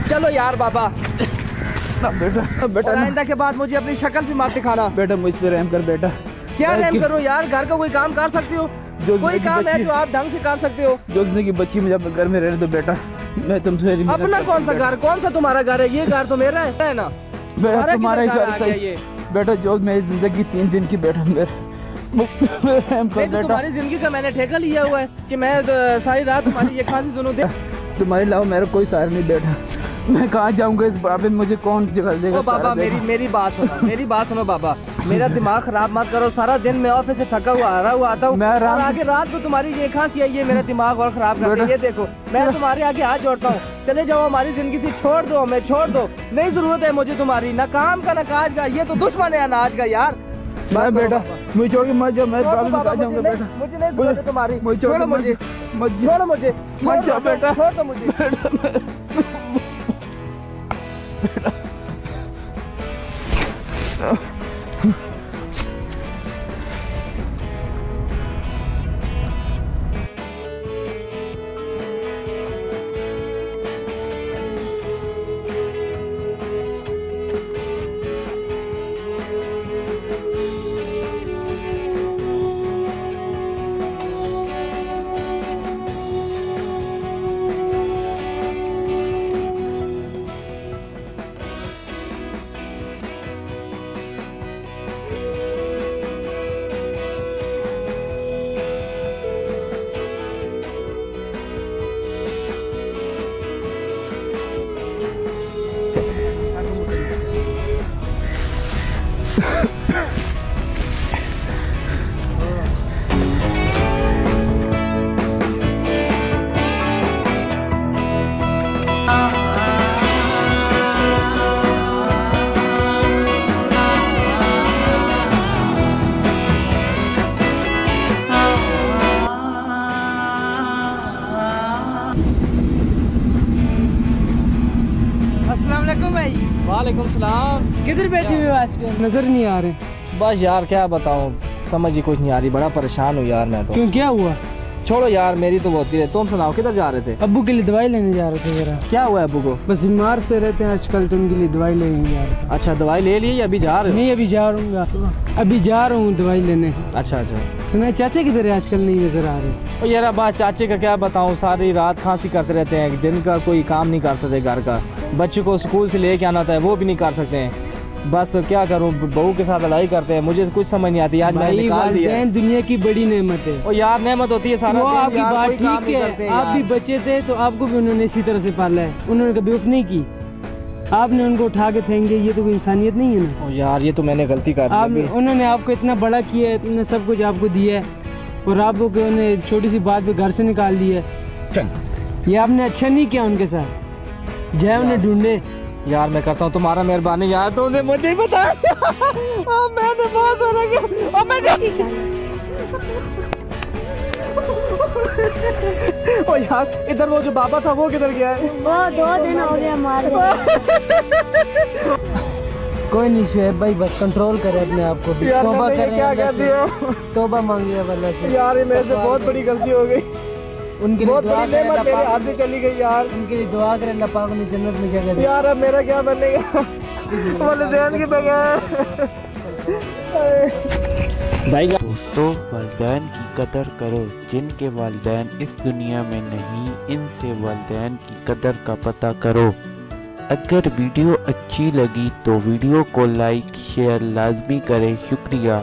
चलो यार बाबा। बेटा बेटा आइंदा के बाद मुझे अपनी शक्ल भी मत दिखाना। बेटा मुझ पे रहम कर बेटा। क्या रहम करो यार, घर का कोई काम कर सकते हो? कोई काम है जो आप ढंग से कर सकते हो? जोजने की बच्ची मुझे अपने घर में रहने दो बेटा। मैं तुमसे अपना कौन सा घर, कौन सा तुम्हारा घर है? ये घर तो मेरा है ना। तुम्हारा ही घर सही बेटा। जो मेरी जिंदगी 3 दिन की बेटा तुम्हारी जिंदगी का मैंने ठेका लिया हुआ है कि मैं सारी रात तुम्हारी ये खांसी सुनूं। तुम्हारे अलावा मेरा कोई सहारा नहीं बेटा। मैं कहाँ जाऊंगा इस बाबे में, मुझे कौन जगह देगा? बाबा मेरी बात सुनो, मेरी बात सुनो बाबा। मेरा दिमाग खराब मत करो। सारा दिन मैं ऑफिस से थका हुआ आ रहा हूँ, आता हूँ और आगे रात को तुम्हारी ये खांसी है, ये मेरा दिमाग और खराब कर रही है। ये देखो मैं तुम्हारे आगे हाथ जोड़ता हूँ, चले जाओ हमारी जिंदगी से, छोड़ दो हमें, छोड़ दो। नहीं जरूरत है मुझे तुम्हारी, ना काम का ना काज का। ये तो दुश्मन है अनाज का यार। मैं बेटा मुझे छोड़ के मत जाओ, मैं मुझे नहीं जरूरत है तुम्हारी। छोड़ो मुझे, छोड़ो मुझे, छोड़ दो मुझे। वालेकुम सलाम। किधर बैठी हुई आजकल, नजर नहीं आ रहे? बस यार क्या बताऊं, समझ ही कुछ नहीं आ रही, बड़ा परेशान हूँ यार मैं तो। क्यों, क्या हुआ? छोड़ो यार, मेरी तो होती है। तुम सुनाओ, किधर जा रहे थे? अब्बू के लिए दवाई लेने जा रहे थे जरा। क्या हुआ है अब्बू को? बस बीमार से रहते हैं आजकल, तो उनके लिए दवाई लेने जा रहे। अच्छा दवाई ले ली या अभी जा रहे हो? नहीं अभी जा रहूँगा, अभी जा रहा हूँ दवाई लेने। अच्छा अच्छा। सुना चाचा किधर है आजकल, नहीं नजर आ रहे? और यार बात चाचे का क्या बताऊँ, सारी रात खांसी करते रहते हैं, दिन का कोई काम नहीं कर सकते, घर का बच्चों को स्कूल से लेके आना था वो भी नहीं कर सकते हैं। बस क्या करूं, बहू के साथ लड़ाई करते हैं, मुझे कुछ समझ नहीं आती। आज मैंने निकाल दिया। दुनिया की बड़ी नेमत है। और यार नेमत होती है सारा दिन, आपकी बात ठीक है, आप भी बच्चे थे तो आपको भी उन्होंने इसी तरह से पाला है, उन्होंने कभी उफ नहीं की, आपने उनको उठा के फेंक दिया। ये तो कोई इंसानियत नहीं है ना। यार ये तो मैंने गलती कर दी। उन्होंने आपको इतना बड़ा किया है, उन्होंने सब कुछ आपको दिया है और आपको उन्होंने छोटी सी बात पे घर से निकाल दिया है। ये आपने अच्छा नहीं किया उनके साथ, जाए उन्हें ढूंढे। यार मैं करता हूँ, तुम्हारा मेहरबानी यार, तुमने मुझे ही बताया। मैंने बहुत ओ यार इधर वो जो बाबा था वो किधर गया है? वो 2 दिन हो गया मार। कोई नहीं शुएब भाई, बस कंट्रोल करे अपने आप को। तौबा करें, क्या कहती हो? तौबा मांगिए अल्लाह से। यार ये मेरे से बहुत बड़ी गलती हो गई, उनके बहुत बड़ी नेमत मेरे हाथ से चली गई यार। उनके लिए दुआ करें, अल्लाह पाक उन्हें जन्नत में जगह दे। यार अब मेरा क्या बनेगा वालिदैन के बगैर। भाई दोस्तों, वालिदैन की कदर करो, जिनके वालिदैन इस दुनिया में नहीं, इनसे वालिदैन की कदर का पता करो। अगर वीडियो अच्छी लगी तो वीडियो को लाइक शेयर लाजमी करें। शुक्रिया।